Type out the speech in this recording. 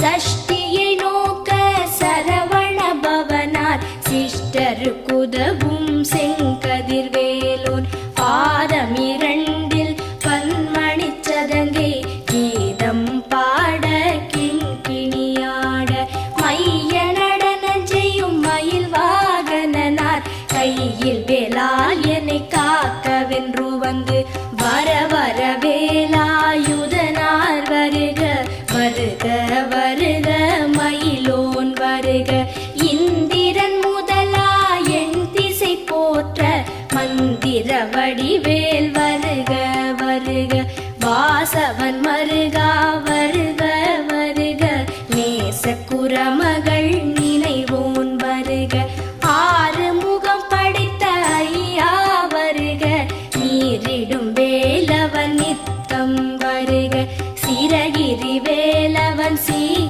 சஷ்டியை நோக்க சரவண பவனார் சிஷ்டருக்குதவும் செங்கதிர்வேலோன் பாதமிரண்டில் பன்மணிச் சதங்கை கீதம் பாட கிண்கிணியாட மைய நடன செய்யும் மயில் வாகனனார் கையில் வேலால் என்னை காக்கவென்று வந்து வர வர வேலாயுதனார் வருக வருக வருக மயிலோன் வருக இந்திரன் முதலா என் திசை போற்ற மந்திர வடிவேல் வருக வருக வாசவன் மருகா வருக வருக நேச குரமக